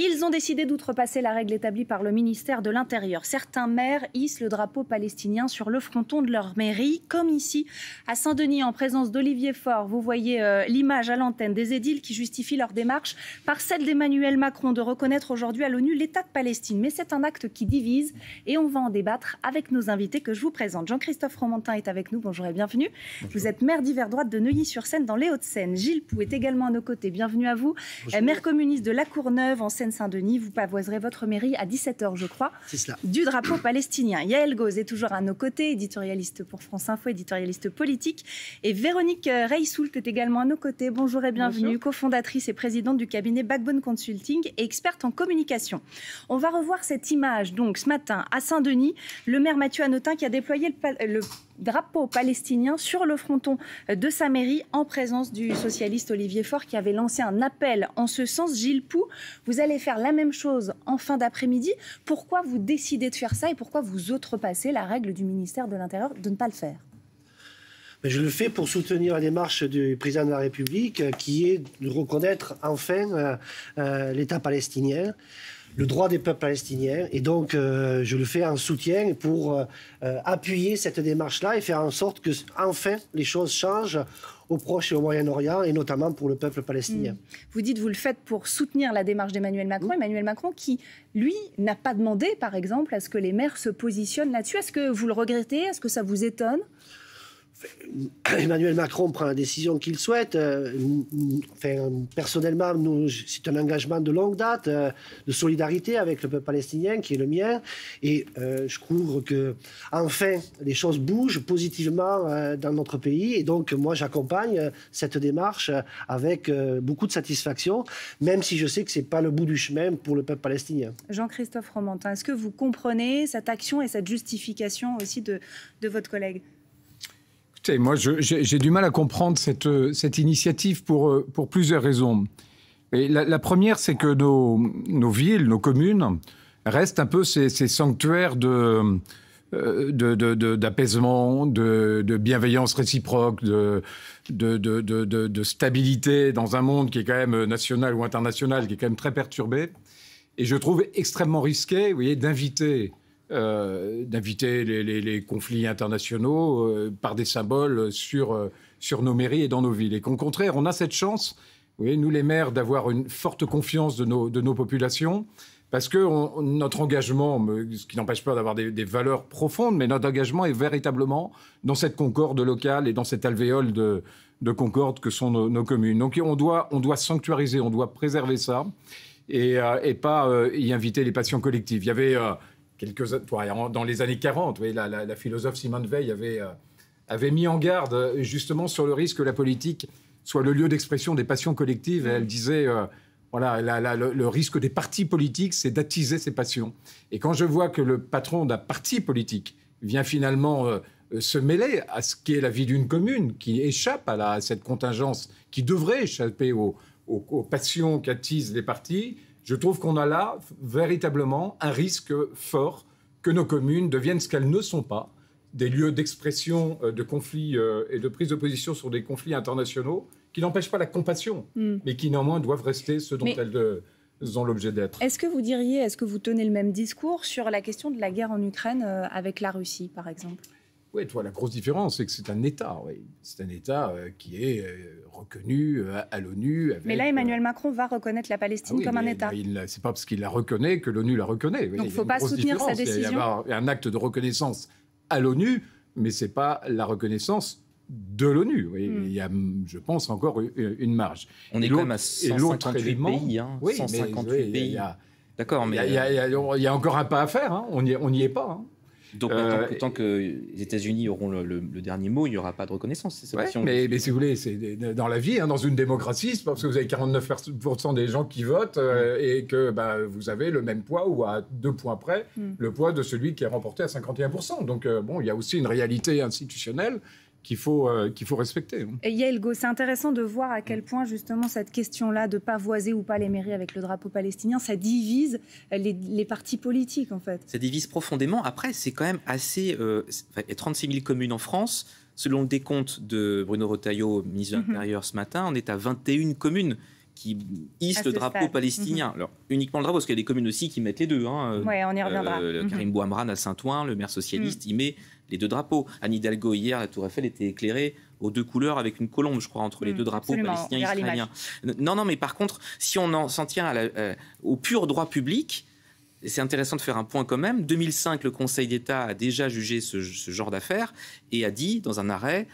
Ils ont décidé d'outrepasser la règle établie par le ministère de l'Intérieur. Certains maires hissent le drapeau palestinien sur le fronton de leur mairie, comme ici à Saint-Denis, en présence d'Olivier Faure. Vous voyez l'image à l'antenne des édiles qui justifient leur démarche par celle d'Emmanuel Macron de reconnaître aujourd'hui à l'ONU l'État de Palestine. Mais c'est un acte qui divise et on va en débattre avec nos invités que je vous présente. Jean-Christophe Fromentin est avec nous. Bonjour et bienvenue. Bonjour. Vous êtes maire d'hiver droite de Neuilly-sur-Seine dans les Hauts-de-Seine. Gilles Poux est également à nos côtés. Bienvenue à vous. Maire communiste de La Courneuve en Seine-Saint-Denis. Vous pavoiserez votre mairie à 17h, je crois, du drapeau palestinien. Yael Gauze est toujours à nos côtés, éditorialiste pour France Info, éditorialiste politique. Et Véronique Reissoult est également à nos côtés. Bonjour et bienvenue. Cofondatrice et présidente du cabinet Backbone Consulting et experte en communication. On va revoir cette image, donc, ce matin, à Saint-Denis, le maire Mathieu Hanotin qui a déployé le drapeau palestinien sur le fronton de sa mairie en présence du socialiste Olivier Faure qui avait lancé un appel en ce sens. Gilles Poux, vous allez faire la même chose en fin d'après-midi. Pourquoi vous décidez de faire ça et pourquoi vous outrepassez la règle du ministère de l'Intérieur de ne pas le faire ? Je le fais pour soutenir la démarche du président de la République qui est de reconnaître enfin l'État palestinien, le droit des peuples palestiniens. Et donc, je le fais en soutien pour appuyer cette démarche-là et faire en sorte que, enfin, les choses changent au Proche et au Moyen-Orient, et notamment pour le peuple palestinien. Vous dites, vous le faites pour soutenir la démarche d'Emmanuel Macron. Emmanuel Macron qui, lui, n'a pas demandé, par exemple, à ce que les maires se positionnent là-dessus. Est-ce que vous le regrettez ? Est-ce que ça vous étonne ? Emmanuel Macron prend la décision qu'il souhaite. Personnellement, c'est un engagement de longue date, de solidarité avec le peuple palestinien, qui est le mien. Et je trouve que, enfin, les choses bougent positivement dans notre pays. Et donc, moi, j'accompagne cette démarche avec beaucoup de satisfaction, même si je sais que ce n'est pas le bout du chemin pour le peuple palestinien. Jean-Christophe Fromentin, est-ce que vous comprenez cette action et cette justification aussi de votre collègue ? Moi, j'ai du mal à comprendre cette initiative pour plusieurs raisons. Et la première, c'est que nos villes, nos communes, restent un peu ces sanctuaires d'apaisement, de bienveillance réciproque, de stabilité dans un monde qui est quand même national ou international, qui est quand même très perturbé. Et je trouve extrêmement risqué, vous voyez, d'inviter les conflits internationaux par des symboles sur nos mairies et dans nos villes. Et qu'au contraire, on a cette chance, vous voyez, nous les maires, d'avoir une forte confiance de nos populations, parce que notre engagement, ce qui n'empêche pas d'avoir des valeurs profondes, mais notre engagement est véritablement dans cette concorde locale et dans cet alvéole de concorde que sont nos communes. Donc on doit sanctuariser, on doit préserver ça et pas y inviter les passions collectives. Il y avait... dans les années 40, oui, la philosophe Simone Veil avait mis en garde justement sur le risque que la politique soit le lieu d'expression des passions collectives. Et elle disait, le risque des partis politiques, c'est d'attiser ces passions. Et quand je vois que le patron d'un parti politique vient finalement se mêler à ce qu'est la vie d'une commune, qui échappe à cette contingence, qui devrait échapper aux passions qu'attisent les partis, je trouve qu'on a là véritablement un risque fort que nos communes deviennent ce qu'elles ne sont pas, des lieux d'expression de conflits et de prise de position sur des conflits internationaux qui n'empêchent pas la compassion, mais qui néanmoins doivent rester ce dont elles ont l'objet d'être. Est-ce que vous tenez le même discours sur la question de la guerre en Ukraine avec la Russie, par exemple ? Oui, la grosse différence, c'est que c'est un État. Oui. C'est un État qui est reconnu à l'ONU. Mais là, Emmanuel Macron va reconnaître la Palestine comme un État. C'est pas parce qu'il la reconnaît que l'ONU la reconnaît. Donc il ne faut pas soutenir sa décision. Il y a un acte de reconnaissance à l'ONU, mais ce n'est pas la reconnaissance de l'ONU. Il y a, je pense, encore une marge. On est quand même à 158 pays. 158 pays. D'accord, mais il y a encore un pas à faire. Hein. On n'y est pas. Hein. Donc, tant que les États-Unis auront le dernier mot, il n'y aura pas de reconnaissance. Mais si vous voulez, c'est dans la vie, dans une démocratie, c'est parce que vous avez 49% des gens qui votent et que vous avez le même poids ou à 2 points près, le poids de celui qui est remporté à 51%. Donc, il y a aussi une réalité institutionnelle qu'il faut respecter. Et Yael Gauze, c'est intéressant de voir à quel point justement cette question-là de pavoiser ou pas les mairies avec le drapeau palestinien, ça divise les partis politiques en fait. Ça divise profondément. Après, c'est quand même assez... il y a 36 000 communes en France. Selon le décompte de Bruno Retailleau, ministre de l'Intérieur ce matin, on est à 21 communes qui hisse le drapeau palestinien. Alors, uniquement le drapeau, parce qu'il y a des communes aussi qui mettent les deux. Oui, on y reviendra. Karim Bouamran à Saint-Ouen, le maire socialiste, il met les deux drapeaux. Anne Hidalgo, hier, la Tour Eiffel était éclairée aux deux couleurs avec une colombe, je crois, entre les deux drapeaux palestiniens et israéliens. Non, mais par contre, si on s'en tient au pur droit public, c'est intéressant de faire un point quand même. 2005, le Conseil d'État a déjà jugé ce genre d'affaires et a dit, dans un arrêt,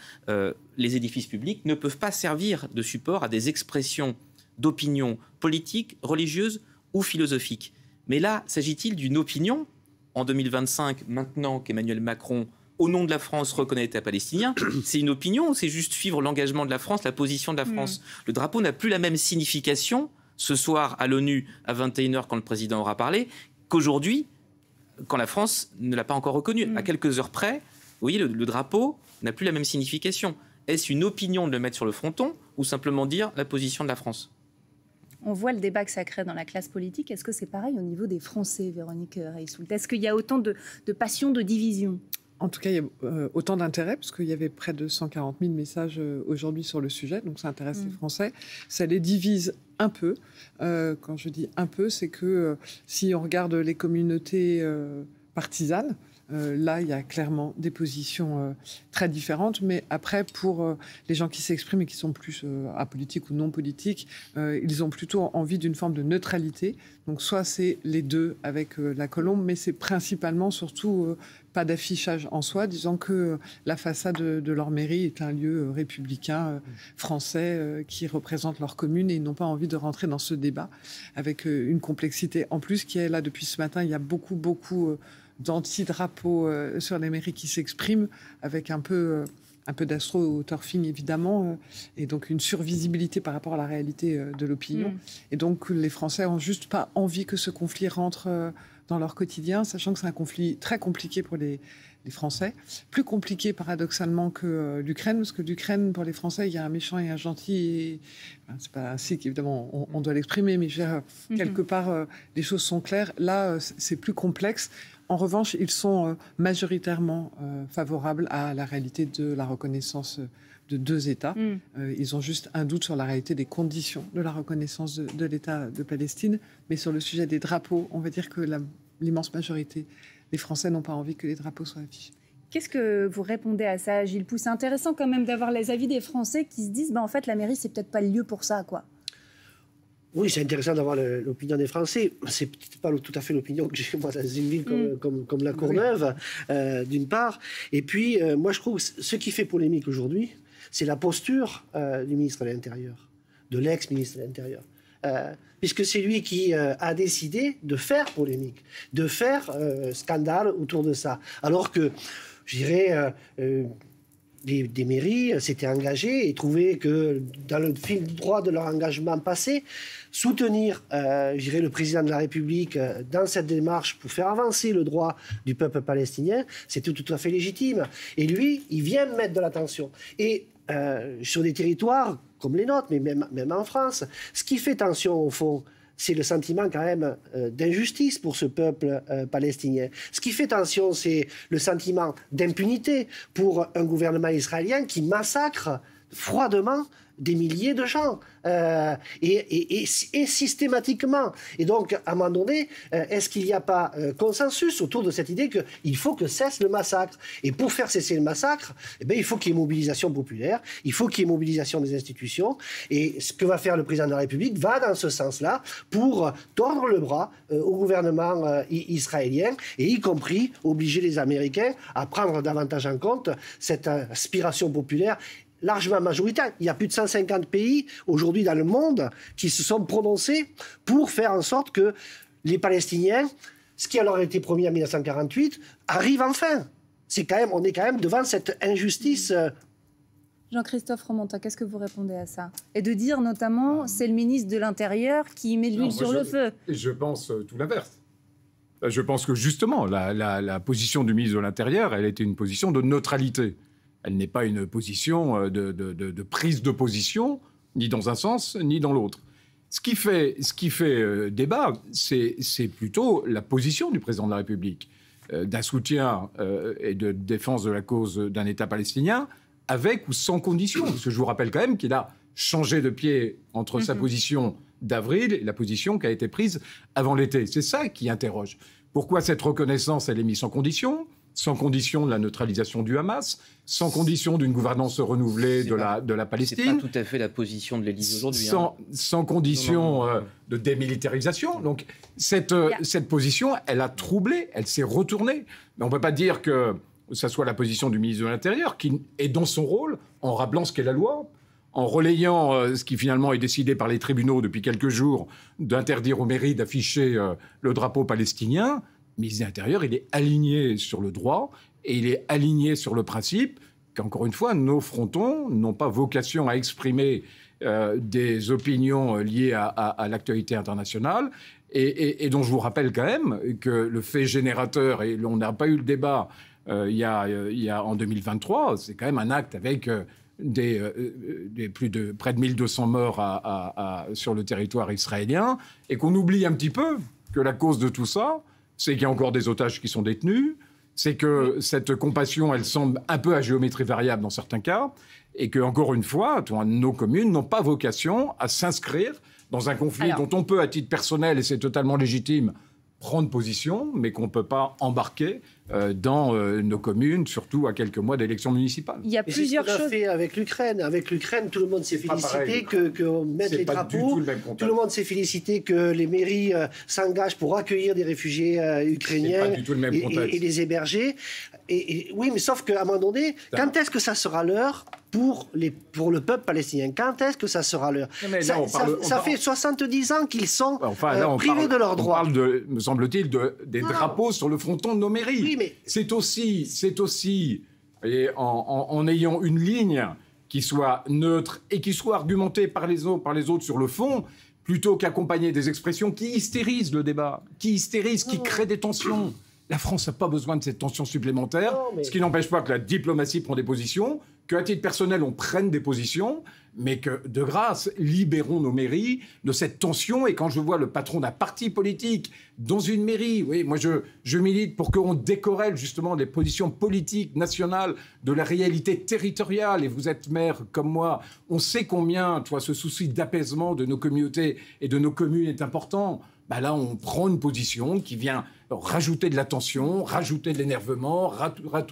les édifices publics ne peuvent pas servir de support à des expressions d'opinion politique, religieuse ou philosophique. Mais là, s'agit-il d'une opinion en 2025, maintenant qu'Emmanuel Macron, au nom de la France, reconnaît l'État palestinien? C'est une opinion ou c'est juste suivre l'engagement de la France, la position de la France? Le drapeau n'a plus la même signification ce soir à l'ONU à 21h quand le président aura parlé qu'aujourd'hui, quand la France ne l'a pas encore reconnu. À quelques heures près, vous voyez, le drapeau n'a plus la même signification. Est-ce une opinion de le mettre sur le fronton ou simplement dire la position de la France? On voit le débat que ça crée dans la classe politique. Est-ce que c'est pareil au niveau des Français, Véronique Reissoult? Est-ce qu'il y a autant de passion, de division? En tout cas, il y a autant d'intérêt, parce qu'il y avait près de 140 000 messages aujourd'hui sur le sujet, donc ça intéresse les Français. Ça les divise un peu. Quand je dis un peu, c'est que si on regarde les communautés partisanes, là, il y a clairement des positions très différentes. Mais après, pour les gens qui s'expriment et qui sont plus apolitiques ou non politiques, ils ont plutôt envie d'une forme de neutralité. Donc, soit c'est les deux avec la colombe, mais c'est principalement, surtout, pas d'affichage en soi, disant que la façade de leur mairie est un lieu républicain, français, qui représente leur commune, et ils n'ont pas envie de rentrer dans ce débat avec une complexité en plus qui est là depuis ce matin. Il y a beaucoup d'anti-drapeaux sur les mairies qui s'expriment, avec un peu d'astro-turfing évidemment, et donc une survisibilité par rapport à la réalité de l'opinion. Et donc les Français ont juste pas envie que ce conflit rentre dans leur quotidien, sachant que c'est un conflit très compliqué pour les Français, plus compliqué paradoxalement que l'Ukraine, parce que l'Ukraine, pour les Français, il y a un méchant et un gentil, et c'est pas ainsi qu'évidemment on doit l'exprimer, mais je veux dire, quelque part les choses sont claires. Là, c'est plus complexe. En revanche, ils sont majoritairement favorables à la réalité de la reconnaissance de deux États. Ils ont juste un doute sur la réalité des conditions de la reconnaissance de l'État de Palestine. Mais sur le sujet des drapeaux, on va dire que l'immense majorité des Français n'ont pas envie que les drapeaux soient affichés. Qu'est-ce que vous répondez à ça, Gilles Pou? C'est intéressant quand même d'avoir les avis des Français qui se disent en fait, la mairie, c'est peut-être pas le lieu pour ça, quoi. Oui, c'est intéressant d'avoir l'opinion des Français. C'est peut-être pas tout à fait l'opinion que j'ai moi dans une ville comme la Courneuve, d'une part. Et puis, moi, je trouve que ce qui fait polémique aujourd'hui, c'est la posture du ministre de l'Intérieur, de l'ex-ministre de l'Intérieur. Puisque c'est lui qui a décidé de faire polémique, de faire scandale autour de ça. Alors que, je dirais... des mairies s'étaient engagées et trouvaient que, dans le fil droit de leur engagement passé, soutenir, je dirais, le président de la République dans cette démarche pour faire avancer le droit du peuple palestinien, c'était tout à fait légitime. Et lui, il vient mettre de l'attention. Et sur des territoires comme les nôtres, mais même en France, ce qui fait tension, au fond, c'est le sentiment quand même d'injustice pour ce peuple palestinien. Ce qui fait tension, c'est le sentiment d'impunité pour un gouvernement israélien qui massacre froidement des milliers de gens et systématiquement. Et donc, à un moment donné, est-ce qu'il n'y a pas consensus autour de cette idée qu'il faut que cesse le massacre? Et pour faire cesser le massacre, eh bien, il faut qu'il y ait mobilisation populaire, il faut qu'il y ait mobilisation des institutions. Et ce que va faire le président de la République va dans ce sens-là pour tordre le bras au gouvernement israélien et y compris obliger les Américains à prendre davantage en compte cette aspiration populaire largement majoritaire. Il y a plus de 150 pays aujourd'hui dans le monde qui se sont prononcés pour faire en sorte que les Palestiniens, ce qui leur a été promis en 1948, arrive enfin. On est quand même devant cette injustice. Jean-Christophe Romantin, qu'est-ce que vous répondez à ça? Et de dire notamment, c'est le ministre de l'Intérieur qui met de l'huile sur le feu. Je pense tout l'inverse. Je pense que justement, la position du ministre de l'Intérieur, elle était une position de neutralité. Elle n'est pas une position de prise de position, ni dans un sens, ni dans l'autre. Ce qui fait débat, c'est plutôt la position du président de la République, d'un soutien et de défense de la cause d'un État palestinien, avec ou sans condition. Parce que je vous rappelle quand même qu'il a changé de pied entre sa position d'avril et la position qui a été prise avant l'été. C'est ça qui interroge. Pourquoi cette reconnaissance, elle est mise sans condition de la neutralisation du Hamas, sans condition d'une gouvernance renouvelée de la Palestine. C'est pas tout à fait la position de l'Élysée aujourd'hui. Sans condition de démilitarisation. Donc cette position, elle a troublé, elle s'est retournée. Mais on ne peut pas dire que ça soit la position du ministre de l'Intérieur, qui est dans son rôle, en rappelant ce qu'est la loi, en relayant ce qui finalement est décidé par les tribunaux depuis quelques jours, d'interdire aux mairies d'afficher le drapeau palestinien. Le ministre de l'Intérieur, il est aligné sur le droit et il est aligné sur le principe qu'encore une fois, nos frontons n'ont pas vocation à exprimer des opinions liées à l'actualité internationale et dont je vous rappelle quand même que le fait générateur, et on n'a pas eu le débat il y a en 2023, c'est quand même un acte avec près de 1200 morts sur le territoire israélien, et qu'on oublie un petit peu que la cause de tout ça, c'est qu'il y a encore des otages qui sont détenus, c'est que cette compassion, elle semble un peu à géométrie variable dans certains cas, et que, encore une fois, nos communes n'ont pas vocation à s'inscrire dans un conflit dont on peut, à titre personnel, et c'est totalement légitime, prendre position, mais qu'on ne peut pas embarquer dans nos communes, surtout à quelques mois d'élections municipales. Il y a plusieurs choses. Fait avec l'Ukraine. Avec l'Ukraine, tout le monde s'est félicité qu'on mette les drapeaux. Tout le monde s'est félicité que les mairies s'engagent pour accueillir des réfugiés ukrainiens et les héberger. Oui, mais sauf qu'à un moment donné, quand est-ce que ça sera l'heure pour le peuple palestinien? Quand est-ce que ça sera l'heure? Ça fait 70 ans qu'ils sont privés de leurs droits. On parle, me semble-t-il, des drapeaux sur le fronton de nos mairies. Oui, mais c'est aussi en ayant une ligne qui soit neutre et qui soit argumentée par les autres sur le fond, plutôt qu'accompagner des expressions qui hystérisent le débat, qui créent des tensions. La France n'a pas besoin de cette tension supplémentaire, ce qui n'empêche pas que la diplomatie prend des positions, qu'à titre personnel, on prenne des positions, mais que, de grâce, libérons nos mairies de cette tension. Et quand je vois le patron d'un parti politique dans une mairie, oui, moi je milite pour qu'on décorrèle justement des positions politiques nationales de la réalité territoriale. Et vous êtes maire comme moi, on sait combien ce souci d'apaisement de nos communautés et de nos communes est important. Là, on prend une position qui vient rajouter de la tension, rajouter de l'énervement,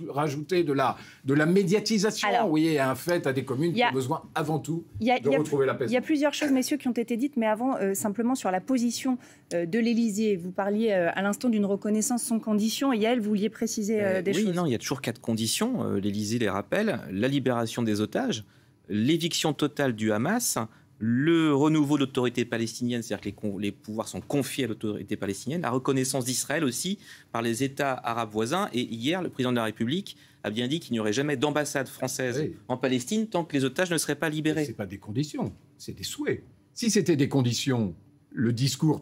rajouter de la médiatisation. Alors, vous voyez, un fait à des communes qui ont besoin avant tout de retrouver l'apaisement. Il y a plusieurs choses, messieurs, qui ont été dites, mais avant, simplement sur la position de l'Élysée. Vous parliez à l'instant d'une reconnaissance sans condition, et Yael, vous vouliez préciser des choses. Oui, non, il y a toujours 4 conditions. L'Élysée les rappelle. La libération des otages, l'éviction totale du Hamas, le renouveau de l'autorité palestinienne, c'est-à-dire que les pouvoirs sont confiés à l'autorité palestinienne, la reconnaissance d'Israël aussi par les États arabes voisins. Et hier, le président de la République a bien dit qu'il n'y aurait jamais d'ambassade française en Palestine tant que les otages ne seraient pas libérés. Ce n'est pas des conditions, c'est des souhaits. Si c'était des conditions, le discours,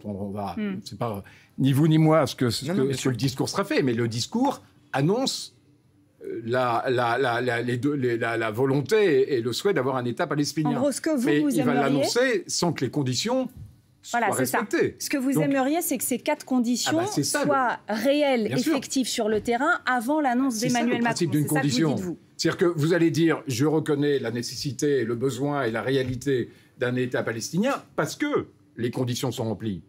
c'est pas ni vous ni moi ce que le discours sera fait, mais le discours annonce la volonté et le souhait d'avoir un État palestinien. En gros, ce que vous il aimeriez... va l'annoncer sans que les conditions soient respectées. Ce que vous aimeriez, c'est que ces 4 conditions soient réelles, effectives sur le terrain avant l'annonce d'Emmanuel Macron. C'est ça le principe d'une condition. C'est-à-dire que vous allez dire, je reconnais la nécessité, le besoin et la réalité d'un État palestinien parce que les conditions sont remplies.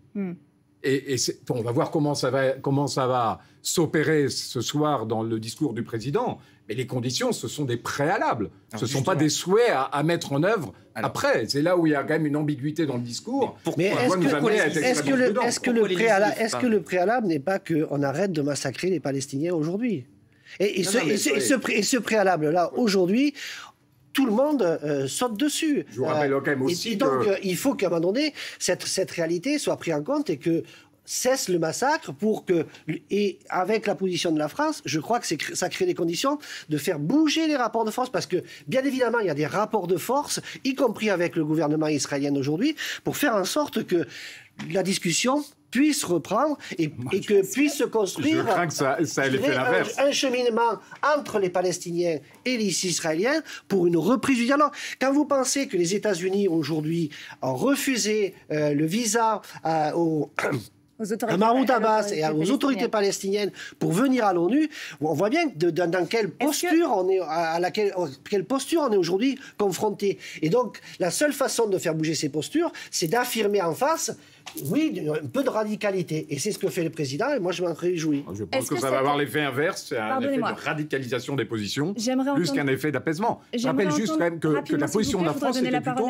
Et on va voir comment ça va s'opérer ce soir dans le discours du président. Mais les conditions, ce sont des préalables. Ce ne sont pas des souhaits à mettre en œuvre après. C'est là où il y a quand même une ambiguïté dans le discours. Mais est-ce que le préalable n'est pas qu'on arrête de massacrer les Palestiniens aujourd'hui? Et ce préalable-là, aujourd'hui... Tout le monde saute dessus. Je vous rappelle quand même aussi donc, il faut qu'à un moment donné, cette réalité soit prise en compte et que cesse le massacre et avec la position de la France, je crois que ça crée des conditions de faire bouger les rapports de force parce que, bien évidemment, il y a des rapports de force, y compris avec le gouvernement israélien aujourd'hui, pour faire en sorte que la discussion puisse reprendre et que puisse se construire un cheminement entre les Palestiniens et les Israéliens pour une reprise du dialogue. Quand vous pensez que les États-Unis aujourd'hui ont refusé le visa aux à Mahmoud Abbas et aux autorités palestiniennes pour venir à l'ONU, on voit bien dans quelle posture quelle posture on est aujourd'hui confronté. Et donc, la seule façon de faire bouger ces postures, c'est d'affirmer en face, oui, un peu de radicalité. Et c'est ce que fait le président, et moi je m'en réjouis. Je pense que ça va avoir l'effet inverse, c'est un effet de radicalisation des positions, plus qu'un effet d'apaisement. Je rappelle juste quand même que la position de la France était plutôt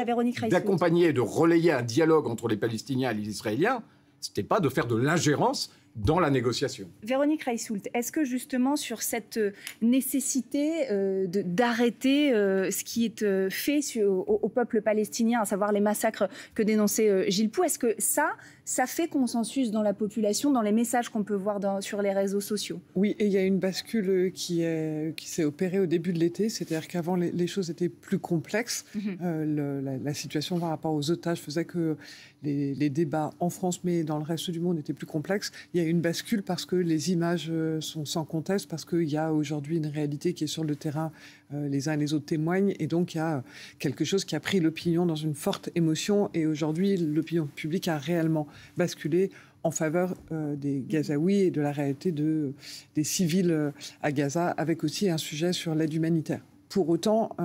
d'accompagner et de relayer un dialogue entre les Palestiniens et les Israéliens. C'était pas de faire de l'ingérence dans la négociation. Véronique Reissoult, est-ce que justement sur cette nécessité d'arrêter ce qui est fait au peuple palestinien, à savoir les massacres que dénonçait Gilles Poux, est-ce que ça fait consensus dans la population, dans les messages qu'on peut voir sur les réseaux sociaux? Oui, et il y a une bascule qui s'est opérée au début de l'été, c'est-à-dire qu'avant les choses étaient plus complexes. La situation par rapport aux otages faisait que les débats en France, mais dans le reste du monde, étaient plus complexes. Il y a une bascule parce que les images sont sans conteste, parce qu'il y a aujourd'hui une réalité qui est sur le terrain, les uns et les autres témoignent, et donc il y a quelque chose qui a pris l'opinion dans une forte émotion, et aujourd'hui l'opinion publique a réellement basculé en faveur des Gazaouis et de la réalité des civils à Gaza, avec aussi un sujet sur l'aide humanitaire. Pour autant,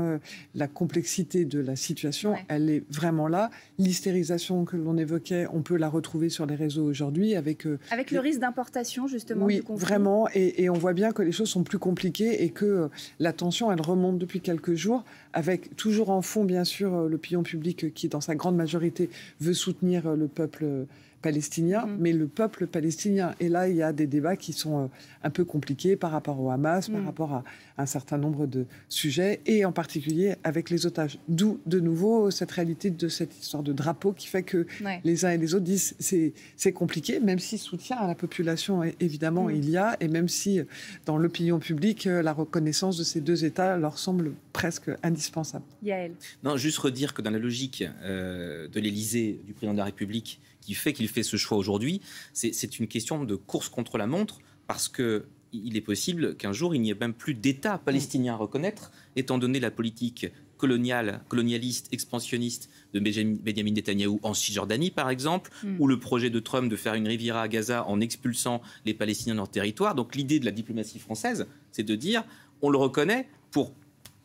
la complexité de la situation, elle est vraiment là. L'hystérisation que l'on évoquait, on peut la retrouver sur les réseaux aujourd'hui. Avec le risque d'importation, justement, du conflit. Oui, vraiment. Et on voit bien que les choses sont plus compliquées et que la tension, elle remonte depuis quelques jours, avec toujours en fond, bien sûr, l'opinion publique qui, dans sa grande majorité, veut soutenir le peuple palestinien, mais le peuple palestinien. Et là, il y a des débats qui sont un peu compliqués par rapport au Hamas, par rapport à un certain nombre de sujets, et en particulier avec les otages. D'où, de nouveau, cette réalité de cette histoire de drapeau qui fait que les uns et les autres disent c'est compliqué, même si soutien à la population, évidemment, il y a, et même si, dans l'opinion publique, la reconnaissance de ces deux États leur semble presque indispensable. Yael. Non, juste redire que dans la logique de l'Élysée, du président de la République, qui fait qu'il fait ce choix aujourd'hui, c'est une question de course contre la montre, parce qu'il est possible qu'un jour, il n'y ait même plus d'État palestinien à reconnaître, étant donné la politique colonialiste, expansionniste de Benjamin Netanyahou en Cisjordanie, par exemple, ou le projet de Trump de faire une Riviera à Gaza en expulsant les Palestiniens de leur territoire. Donc l'idée de la diplomatie française, c'est de dire, on le reconnaît pour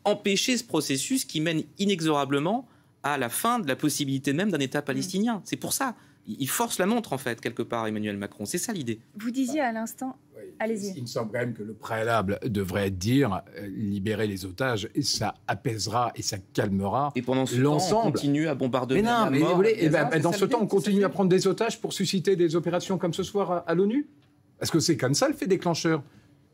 empêcher ce processus qui mène inexorablement à la fin de la possibilité même d'un État palestinien. C'est pour ça. Il force la montre, en fait, quelque part, Emmanuel Macron. C'est ça l'idée. Vous disiez à l'instant... Oui, allez-y. Il me semble quand même que le préalable devrait être dire libérer les otages, et ça apaisera et ça calmera l'ensemble. Et pendant ce temps, on continue à bombarder. Mais non, mais dans ce temps, on continue à prendre des otages pour susciter des opérations comme ce soir à l'ONU? Parce que c'est comme ça le fait déclencheur.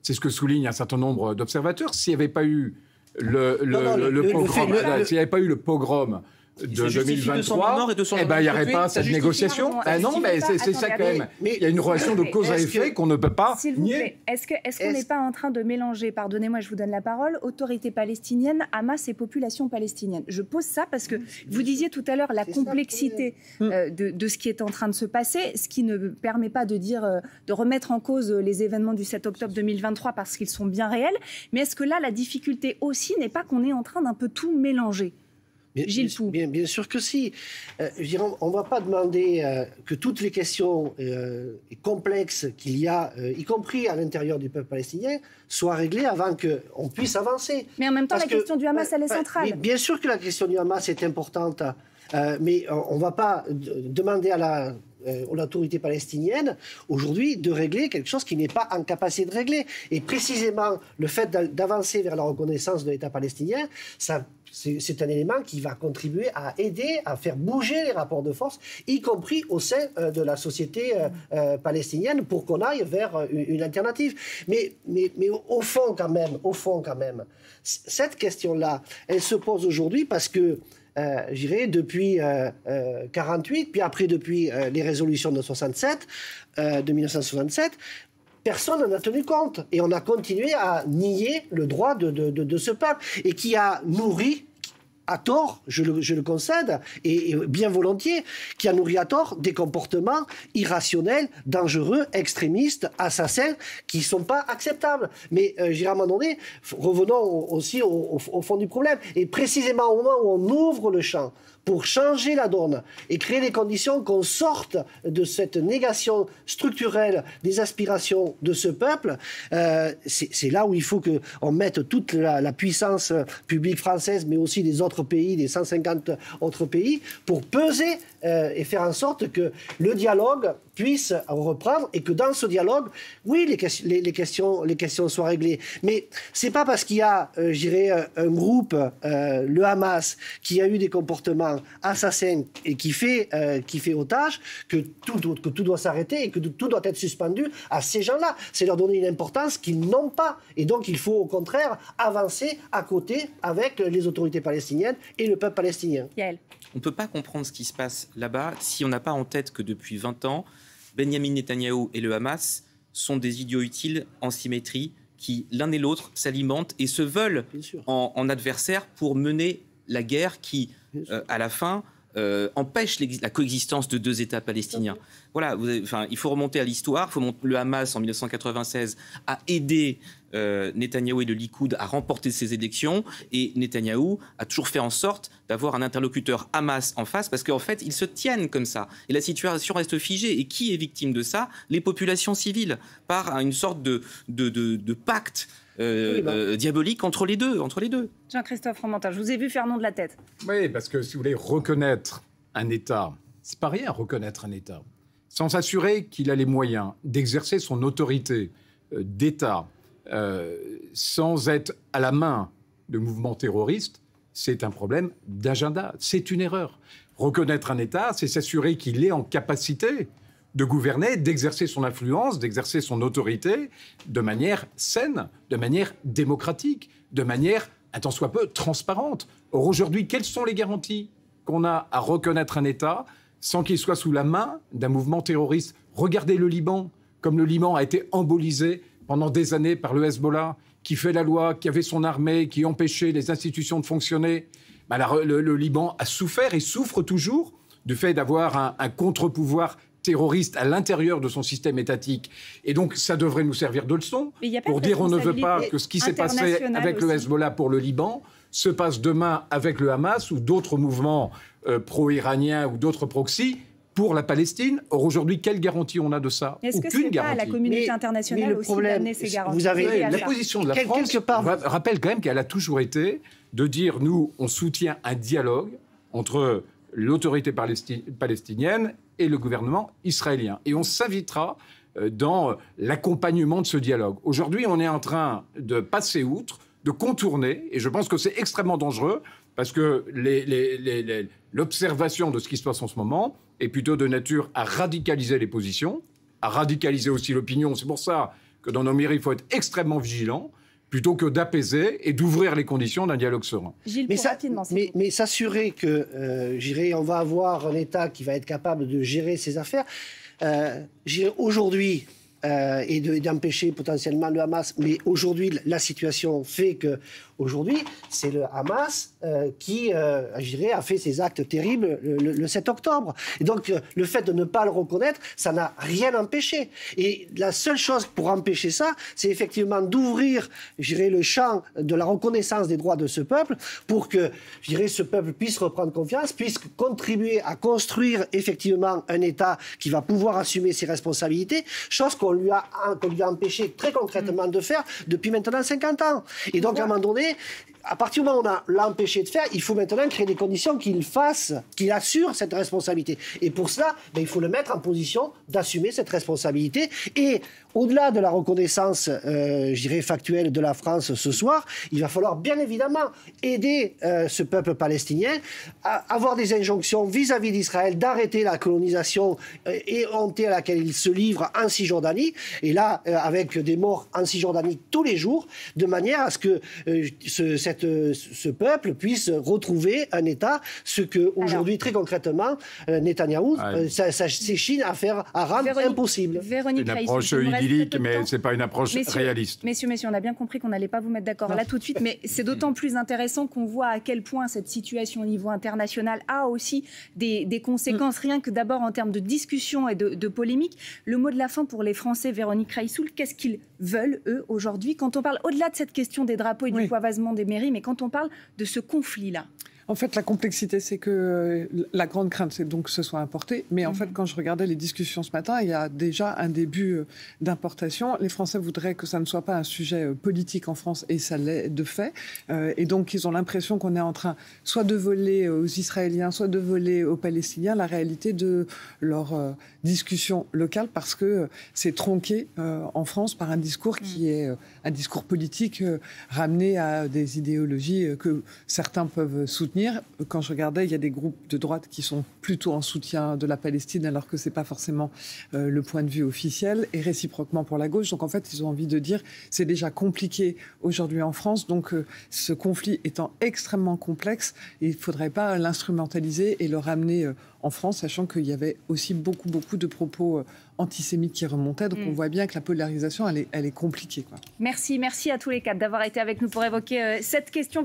C'est ce que souligne un certain nombre d'observateurs. S'il n'y avait pas eu s'il n'y avait pas eu le pogrom de 2023, il n'y aurait pas cette négociation. Non, mais c'est ça quand même. Il y a une relation de cause à effet qu'on ne peut pas nier. Est-ce qu'on n'est pas en train de mélanger, pardonnez-moi, je vous donne la parole, autorité palestinienne, Hamas et population palestinienne? Je pose ça parce que vous disiez tout à l'heure la complexité de ce qui est en train de se passer, ce qui ne permet pas de remettre en cause les événements du 7 octobre 2023 parce qu'ils sont bien réels. Mais est-ce que là, la difficulté aussi n'est pas qu'on est en train d'un peu tout mélanger? Bien sûr que si. On ne va pas demander que toutes les questions complexes qu'il y a, y compris à l'intérieur du peuple palestinien, soient réglées avant qu'on puisse avancer. Mais en même temps, la question du Hamas, elle est centrale. Bien sûr que la question du Hamas est importante, mais on ne va pas demander à l'autorité palestinienne aujourd'hui de régler quelque chose qui n'est pas en capacité de régler. Et précisément, le fait d'avancer vers la reconnaissance de l'État palestinien, c'est un élément qui va contribuer à aider à faire bouger les rapports de force, y compris au sein de la société palestinienne, pour qu'on aille vers une alternative. Mais au fond quand même, cette question-là, elle se pose aujourd'hui parce que je dirais depuis 1948, puis après depuis les résolutions de 1967, personne n'en a tenu compte. Et on a continué à nier le droit de ce peuple, et qui a nourri à tort, je le concède, et bien volontiers, qui a nourri à tort des comportements irrationnels, dangereux, extrémistes, assassins, qui ne sont pas acceptables. Mais à un moment donné, revenons aussi au fond du problème. Et précisément au moment où on ouvre le champ pour changer la donne et créer les conditions qu'on sorte de cette négation structurelle des aspirations de ce peuple, c'est là où il faut qu'on mette toute la puissance publique française, mais aussi des autres pays, des 150 autres pays, pour peser et faire en sorte que le dialogue puisse reprendre et que dans ce dialogue, oui, les questions soient réglées. Mais c'est pas parce qu'il y a, un groupe, le Hamas, qui a eu des comportements assassins et qui fait otage, que tout doit s'arrêter et que tout doit être suspendu à ces gens-là. C'est leur donner une importance qu'ils n'ont pas. Et donc, il faut au contraire avancer à côté avec les autorités palestiniennes et le peuple palestinien. Yael. On ne peut pas comprendre ce qui se passe là-bas si on n'a pas en tête que depuis 20 ans, Benyamin Netanyahou et le Hamas sont des idiots utiles en symétrie qui, l'un et l'autre, s'alimentent et se veulent en adversaires pour mener la guerre qui, à la fin, empêche la coexistence de deux États palestiniens. Voilà, il faut remonter à l'histoire. Le Hamas, en 1996, a aidé Netanyahou et le Likoud à remporter ces élections. Et Netanyahou a toujours fait en sorte d'avoir un interlocuteur Hamas en face, parce qu'en fait, ils se tiennent comme ça. Et la situation reste figée. Et qui est victime de ça? Les populations civiles, par une sorte de pacte diabolique entre les deux. Jean-Christophe Fromentin, je vous ai vu faire non de la tête. Oui, parce que si vous voulez reconnaître un État, c'est pas rien reconnaître un État, sans s'assurer qu'il a les moyens d'exercer son autorité d'État sans être à la main de mouvements terroristes, c'est un problème d'agenda, c'est une erreur. Reconnaître un État, c'est s'assurer qu'il est en capacité de gouverner, d'exercer son influence, d'exercer son autorité de manière saine, de manière démocratique, de manière, un tant soit peu, transparente. Or, aujourd'hui, quelles sont les garanties qu'on a à reconnaître un État sans qu'il soit sous la main d'un mouvement terroriste? Regardez le Liban, comme le Liban a été embolisé pendant des années par le Hezbollah, qui fait la loi, qui avait son armée, qui empêchait les institutions de fonctionner. Le Liban a souffert et souffre toujours du fait d'avoir un contre-pouvoir terroriste à l'intérieur de son système étatique. Et donc, ça devrait nous servir de leçon pour dire on ne veut pas que ce qui s'est passé avec le Hezbollah pour le Liban se passe demain avec le Hamas ou d'autres mouvements pro-iraniens ou d'autres proxys pour la Palestine. Or, aujourd'hui, quelle garantie on a de ça? Est-ce que c'est pas à la communauté internationale aussi d'amener ces garanties? Vous avez la position de la France, je rappelle quand même qu'elle a toujours été de dire, nous, on soutient un dialogue entre l'autorité palestinienne et le gouvernement israélien. Et on s'invitera dans l'accompagnement de ce dialogue. Aujourd'hui, on est en train de passer outre, de contourner, et je pense que c'est extrêmement dangereux, parce que l'observation de ce qui se passe en ce moment est plutôt de nature à radicaliser les positions, à radicaliser aussi l'opinion. C'est pour ça que dans nos mairies, il faut être extrêmement vigilant, plutôt que d'apaiser et d'ouvrir les conditions d'un dialogue serein. Gilles, mais s'assurer que, on va avoir un État qui va être capable de gérer ses affaires, aujourd'hui, et d'empêcher potentiellement le Hamas, mais aujourd'hui, la situation fait que aujourd'hui, c'est le Hamas qui, a fait ses actes terribles le 7 octobre. Et donc, le fait de ne pas le reconnaître, ça n'a rien empêché. Et la seule chose pour empêcher ça, c'est effectivement d'ouvrir, le champ de la reconnaissance des droits de ce peuple pour que, ce peuple puisse reprendre confiance, puisse contribuer à construire effectivement un État qui va pouvoir assumer ses responsabilités, chose qu'on lui a empêché très concrètement de faire depuis maintenant 50 ans. Et donc, à un moment donné, à partir du moment où on l'a empêché de faire, il faut maintenant créer des conditions qu'il assure cette responsabilité. Et pour cela, il faut le mettre en position d'assumer cette responsabilité. Et au-delà de la reconnaissance, factuelle de la France ce soir, il va falloir bien évidemment aider ce peuple palestinien à avoir des injonctions vis-à-vis d'Israël d'arrêter la colonisation éhontée à laquelle il se livre en Cisjordanie. Et là, avec des morts en Cisjordanie tous les jours, de manière à ce que cette ce peuple puisse retrouver un État, ce que aujourd'hui très concrètement Netanyahou s'échine à rendre impossible. C'est une approche idyllique, mais c'est pas une approche réaliste. Messieurs, on a bien compris qu'on n'allait pas vous mettre d'accord là tout de suite, mais c'est d'autant plus intéressant qu'on voit à quel point cette situation au niveau international a aussi des conséquences, rien que d'abord en termes de discussion et de polémique. Le mot de la fin pour les Français, Véronique Reissoul, qu'est-ce qu'ils veulent, eux, aujourd'hui, quand on parle, au-delà de cette question des drapeaux et du poivasement des mairies, mais quand on parle de ce conflit-là? En fait, la complexité, c'est que la grande crainte, c'est donc que ce soit importé. Mais en fait, quand je regardais les discussions ce matin, il y a déjà un début d'importation. Les Français voudraient que ça ne soit pas un sujet politique en France, et ça l'est de fait. Et donc, ils ont l'impression qu'on est en train soit de voler aux Israéliens, soit de voler aux Palestiniens la réalité de leur discussion locale, parce que c'est tronqué en France par un discours qui est un discours politique ramené à des idéologies que certains peuvent soutenir. Quand je regardais, il y a des groupes de droite qui sont plutôt en soutien de la Palestine, alors que c'est pas forcément le point de vue officiel, et réciproquement pour la gauche. Donc en fait, ils ont envie de dire c'est déjà compliqué aujourd'hui en France. Donc ce conflit étant extrêmement complexe, il faudrait pas l'instrumentaliser et le ramener en France, sachant qu'il y avait aussi beaucoup de propos antisémites qui remontaient. Donc on voit bien que la polarisation, elle est compliquée, quoi. Merci à tous les quatre d'avoir été avec nous pour évoquer cette question.